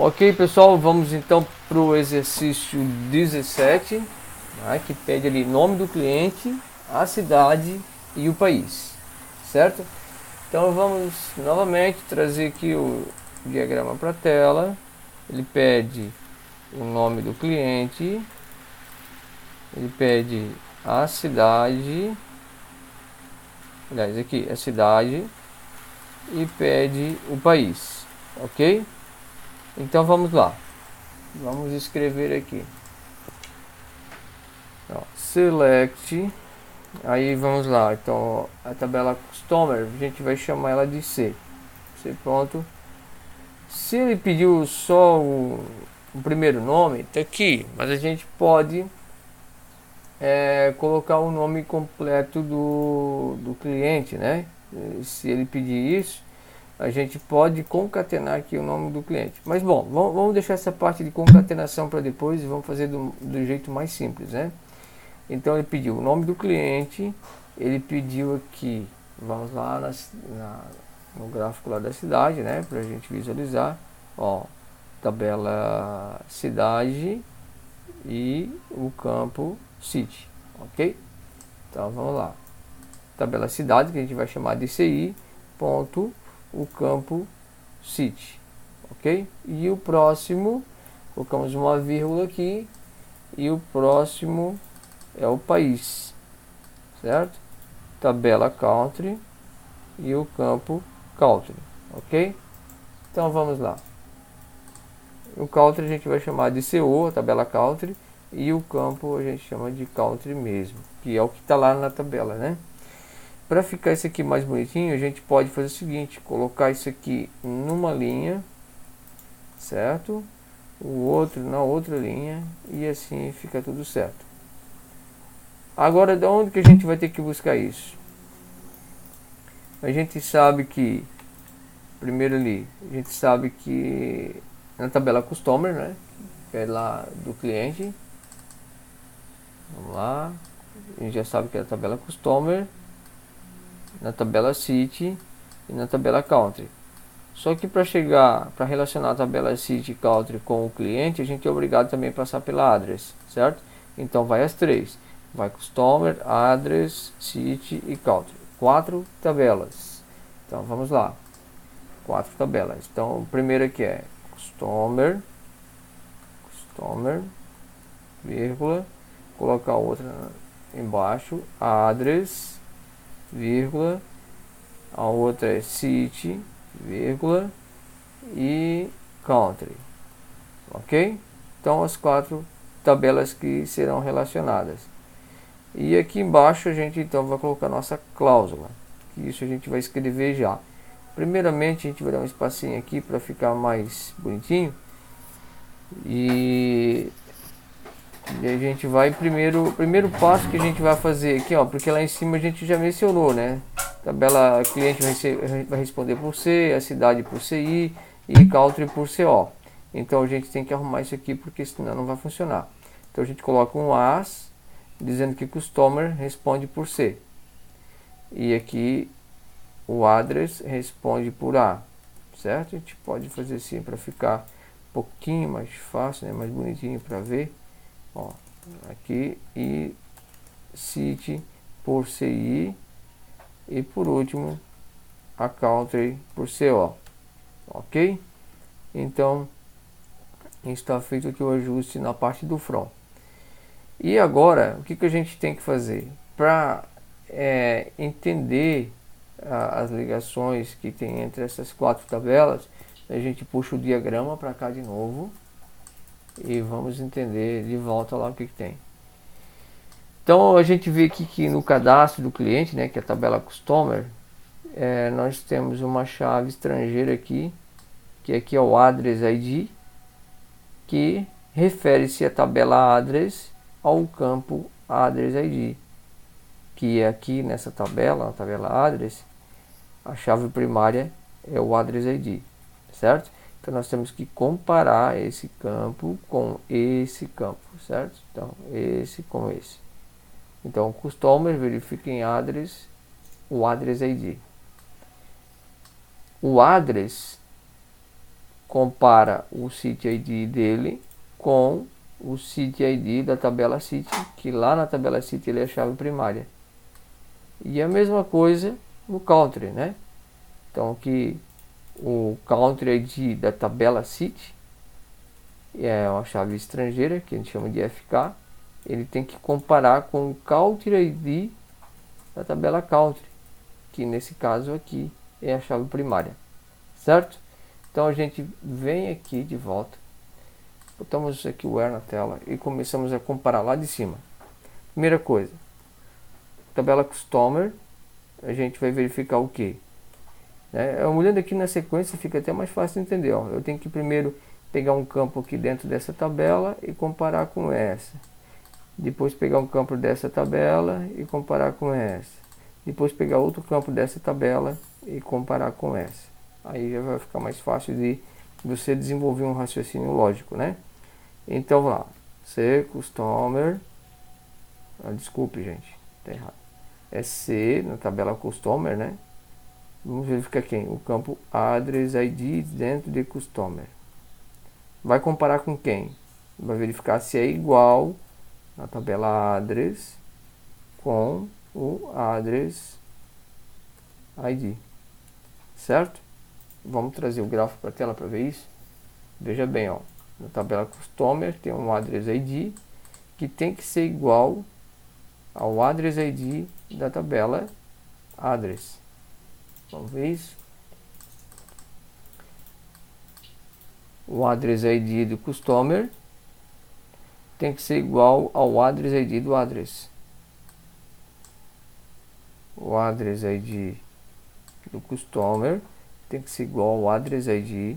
Ok, pessoal, vamos então para o exercício 17, né, que pede ali nome do cliente, a cidade e o país, certo? Então vamos novamente trazer aqui o diagrama para a tela. Ele pede o nome do cliente, ele pede a cidade, aliás, aqui a cidade, e pede o país, ok? Então vamos lá, vamos escrever aqui. Então, select, aí vamos lá. Então a tabela customer a gente vai chamar ela de C. C pronto. Se ele pediu só o primeiro nome, tá aqui, mas a gente pode colocar o nome completo do cliente, né? Se ele pedir isso, a gente pode concatenar aqui o nome do cliente. Mas bom, vamos deixar essa parte de concatenação para depois e vamos fazer do jeito mais simples, né? Então ele pediu o nome do cliente, ele pediu aqui, vamos lá no gráfico lá da cidade, né, para a gente visualizar, ó, tabela cidade e o campo city, ok? Então vamos lá, tabela cidade que a gente vai chamar de CI, ponto, o campo city, ok? E o próximo, colocamos uma vírgula aqui, e o próximo é o país, certo? Tabela country e o campo country, ok? Então vamos lá. O country a gente vai chamar de CO, a tabela country, e o campo a gente chama de country mesmo, que é o que está lá na tabela, né? Para ficar isso aqui mais bonitinho, a gente pode fazer o seguinte, colocar isso aqui numa linha, certo? O outro na outra linha, e assim fica tudo certo. Agora, de onde que a gente vai ter que buscar isso? A gente sabe que, primeiro ali, a gente sabe que na tabela Customer, né, que é lá do cliente, vamos lá, a gente já sabe que é a tabela Customer, na tabela City e na tabela Country. Só que para chegar, para relacionar a tabela City e Country com o cliente, a gente é obrigado também a passar pela Address, certo? Então vai as três, vai Customer, Address, City e Country, 4 tabelas. Então vamos lá, 4 tabelas. Então o primeiro aqui é Customer, vírgula, colocar outra embaixo, Address, vírgula, a outra é City, vírgula, e Country, ok? Então as 4 tabelas que serão relacionadas. E aqui embaixo a gente então vai colocar nossa cláusula, que isso a gente vai escrever já. Primeiramente a gente vai dar um espacinho aqui para ficar mais bonitinho. E a gente vai o primeiro passo que a gente vai fazer aqui, ó, porque lá em cima a gente já mencionou, né? Tabela cliente vai responder por C, a cidade por CI e country por CO. Então a gente tem que arrumar isso aqui porque senão não vai funcionar. Então a gente coloca um as dizendo que customer responde por C. E aqui o address responde por A, certo? A gente pode fazer assim para ficar um pouquinho mais fácil, né? Mais bonitinho para ver. Ó, aqui e city por CI e por último a country por CO, ok? Então está feito aqui o ajuste na parte do front. E agora o que a gente tem que fazer para entender as ligações que tem entre essas 4 tabelas? A gente puxa o diagrama para cá de novo e vamos entender de volta lá o que tem. Então a gente vê aqui que no cadastro do cliente, né, que é a tabela Customer, nós temos uma chave estrangeira aqui, que aqui é o Address ID, que refere-se à tabela Address ao campo Address ID, que é aqui nessa tabela, a tabela Address, a chave primária é o Address ID, certo? Então nós temos que comparar esse campo com esse campo, certo? Então esse com esse. Então o Customer verifica em Address o Address ID. O Address compara o City ID dele com o City ID da tabela City, que lá na tabela City ele é a chave primária. E a mesma coisa no Country, né? Então aqui o Country ID da tabela City é uma chave estrangeira, que a gente chama de FK. Ele tem que comparar com o Country ID da tabela Country, que nesse caso aqui é a chave primária, certo? Então a gente vem aqui de volta, botamos aqui o where na tela e começamos a comparar lá de cima. Primeira coisa, tabela Customer, a gente vai verificar o que? Olhando aqui na sequência fica até mais fácil de entender. Ó. Eu tenho que primeiro pegar um campo aqui dentro dessa tabela e comparar com essa. Depois pegar um campo dessa tabela e comparar com essa. Depois pegar outro campo dessa tabela e comparar com essa. Aí já vai ficar mais fácil de você desenvolver um raciocínio lógico, né? Então vamos lá. C, Customer. Desculpe, gente. Tá errado. É C na tabela Customer, né? Vamos verificar quem? O campo Address ID dentro de Customer. Vai comparar com quem? Vai verificar se é igual na tabela Address com o Address ID. Certo? Vamos trazer o gráfico para a tela para ver isso. Veja bem, ó, na tabela Customer tem um Address ID que tem que ser igual ao Address ID da tabela Address. Vamos ver isso. O Address ID do Customer tem que ser igual ao Address ID do Address. O Address ID do Customer tem que ser igual ao Address ID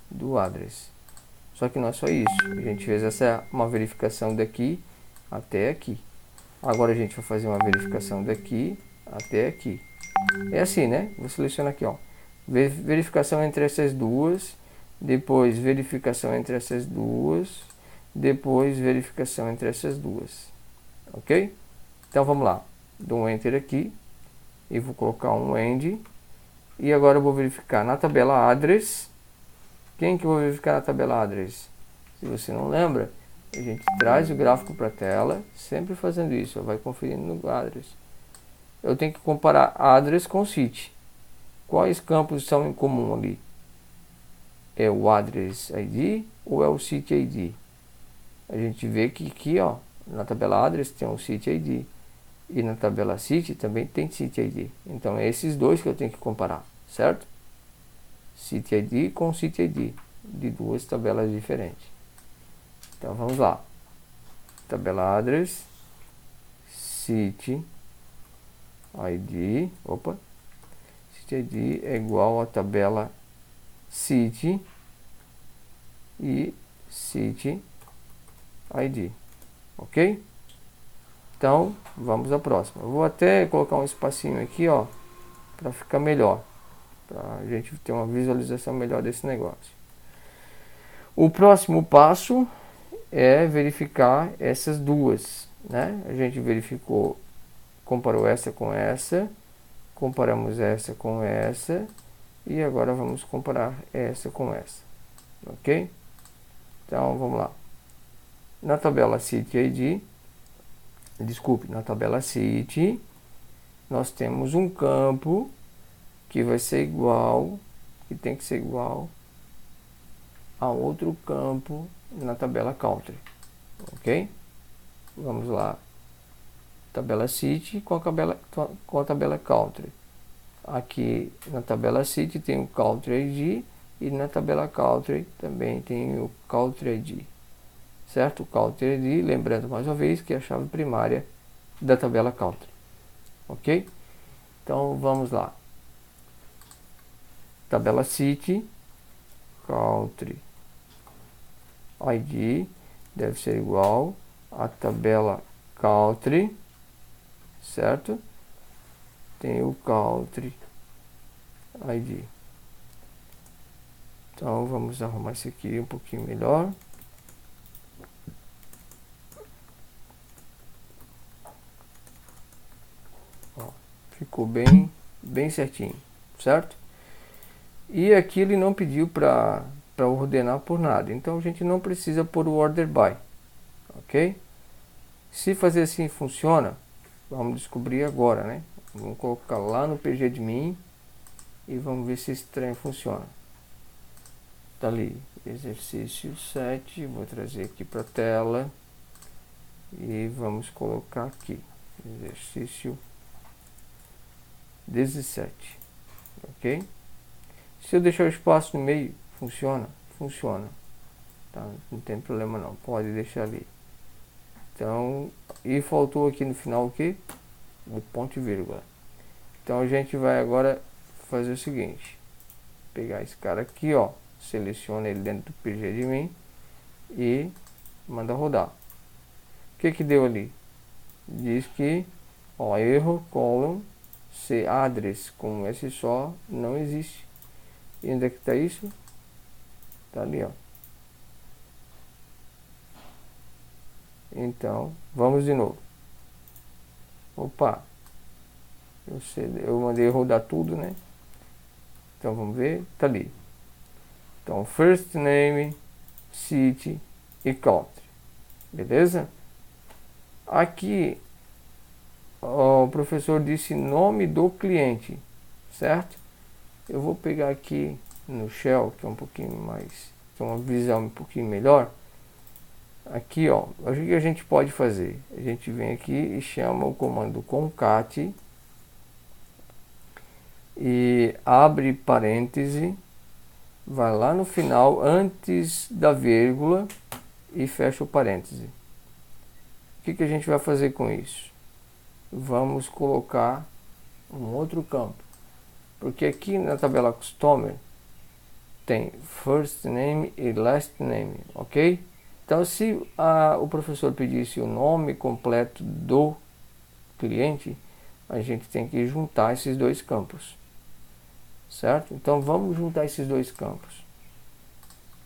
do Address. Só que não é só isso. A gente fez uma verificação daqui até aqui. Agora a gente vai fazer uma verificação daqui até aqui. É assim, né? Vou selecionar aqui, ó. Verificação entre essas duas. Depois verificação entre essas duas. Depois verificação entre essas duas. Ok? Então vamos lá. Dou um Enter aqui. E vou colocar um End. E agora eu vou verificar na tabela Address. Quem que eu vou verificar na tabela Address? Se você não lembra, a gente traz o gráfico para a tela, sempre fazendo isso, vai conferindo no Address. Eu tenho que comparar Address com City. Quais campos são em comum ali? É o Address ID ou é o City ID? A gente vê que aqui, ó, na tabela Address tem um City ID. E na tabela City também tem City ID. Então é esses dois que eu tenho que comparar, certo? City ID com City ID, de duas tabelas diferentes. Então vamos lá. Tabela Address, City ID, City ID é igual a tabela City e City ID, ok? Então vamos à próxima. Eu vou até colocar um espacinho aqui, ó, para ficar melhor, para a gente ter uma visualização melhor desse negócio. O próximo passo é verificar essas duas, né? A gente verificou, comparou essa com essa, comparamos essa com essa e agora vamos comparar essa com essa, ok? Então vamos lá. Na tabela City ID, na tabela City, nós temos um campo que vai ser igual, que tem que ser igual a outro campo na tabela Country, ok? Vamos lá, tabela City com a tabela Country. Aqui na tabela City tem o Country ID e na tabela Country também tem o Country ID, certo? O Country ID, lembrando mais uma vez que é a chave primária da tabela Country, ok? Então vamos lá, tabela City, Country ID deve ser igual à tabela Country, certo? Tem o Country ID. Então vamos arrumar isso aqui um pouquinho melhor. Ó, ficou bem certinho, certo? E aqui ele não pediu para para ordenar por nada. Então a gente não precisa pôr o order by, ok? Se fazer assim funciona, vamos descobrir agora, né? Vamos colocar lá no pgadmin e vamos ver se esse trem funciona. Tá ali, exercício 7, vou trazer aqui para a tela e vamos colocar aqui, exercício 17, ok? Se eu deixar o espaço no meio, funciona? Funciona, tá? Não tem problema não, pode deixar ali. Então, e faltou aqui no final o que? O ponto e vírgula. Então a gente vai agora fazer o seguinte, pegar esse cara aqui, ó, seleciona ele dentro do pgadmin e manda rodar. O que que deu ali? Diz que, ó, erro, column, C address com S só, não existe. E onde é que está isso? Tá ali, ó. Então, vamos de novo. Opa, eu mandei rodar tudo, né? Então vamos ver, tá ali. Então, first name, city e country, beleza? Aqui, ó, o professor disse nome do cliente, certo? Eu vou pegar aqui no shell, que é um pouquinho mais, tem uma visão um pouquinho melhor. Aqui, ó, o que a gente pode fazer? A gente vem aqui e chama o comando concat e abre parêntese, vai lá no final antes da vírgula e fecha o parêntese. O que a gente vai fazer com isso? Vamos colocar um outro campo, porque aqui na tabela customer tem first name e last name, ok? Então, se o professor pedisse o nome completo do cliente, a gente tem que juntar esses dois campos, certo? Então, vamos juntar esses dois campos.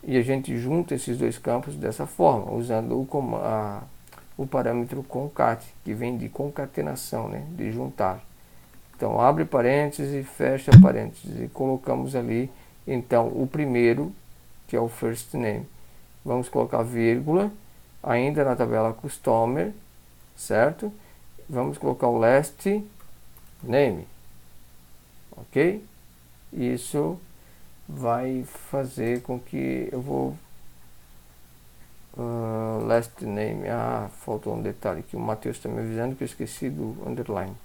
E a gente junta esses dois campos dessa forma, usando o parâmetro concat, que vem de concatenação, né? De juntar. Então, abre parênteses, fecha parênteses e colocamos ali, então, o primeiro, que é o first name. Vamos colocar vírgula, ainda na tabela customer, certo? Vamos colocar o last name, ok? Isso vai fazer com que eu vou last name, faltou um detalhe aqui, o Matheus está me avisando que eu esqueci do underline.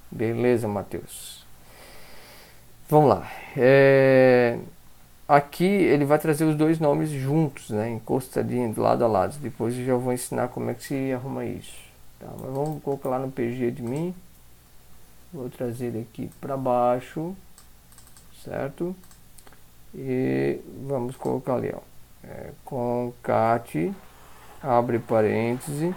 Beleza, Matheus. Vamos lá. Aqui ele vai trazer os dois nomes juntos, né, encostadinho, do lado a lado. Depois eu já vou ensinar como é que se arruma isso. Tá, mas vamos colocar lá no pgadmin. Vou trazer ele aqui para baixo, certo? E vamos colocar ali, ó, concat, abre parêntese,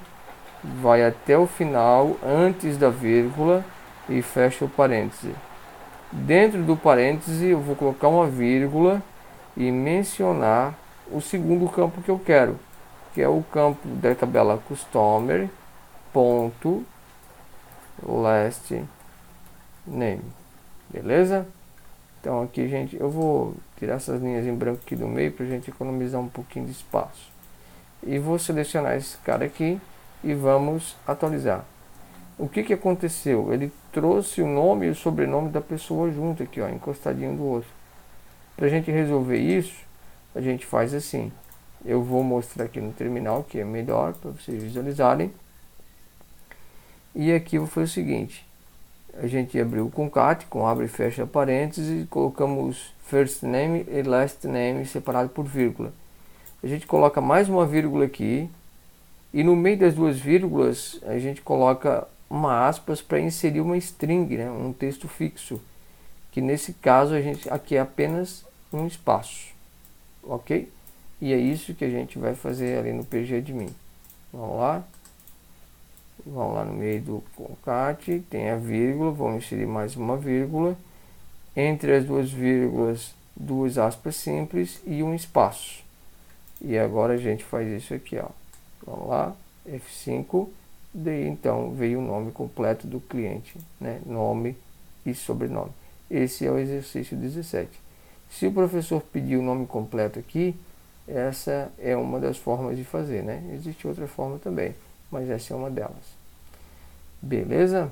vai até o final, antes da vírgula e fecha o parêntese. Dentro do parêntese eu vou colocar uma vírgula e mencionar o segundo campo que eu quero, que é o campo da tabela customer ponto last name, beleza? Então aqui, gente, eu vou tirar essas linhas em branco aqui do meio para a gente economizar um pouquinho de espaço. E vou selecionar esse cara aqui e vamos atualizar. O que aconteceu? Ele trouxe o nome e o sobrenome da pessoa junto aqui, ó, encostadinho do outro. Para a gente resolver isso, a gente faz assim. Eu vou mostrar aqui no terminal, que é melhor para vocês visualizarem. E aqui eu vou fazer o seguinte. A gente abriu o concat, com abre e fecha parênteses, e colocamos first name e last name separado por vírgula. A gente coloca mais uma vírgula aqui, e no meio das duas vírgulas a gente coloca uma aspas para inserir uma string, né, um texto fixo, que nesse caso a gente aqui é apenas um espaço, ok? E é isso que a gente vai fazer ali no pgadmin. Vamos lá no meio do concat, tem a vírgula, vamos inserir mais uma vírgula, entre as duas vírgulas, duas aspas simples e um espaço. E agora a gente faz isso aqui, ó. Vamos lá, F5, daí então veio o nome completo do cliente, né? Nome e sobrenome. Esse é o exercício 17. Se o professor pedir o nome completo aqui, essa é uma das formas de fazer, né? Existe outra forma também, mas essa é uma delas. Beleza?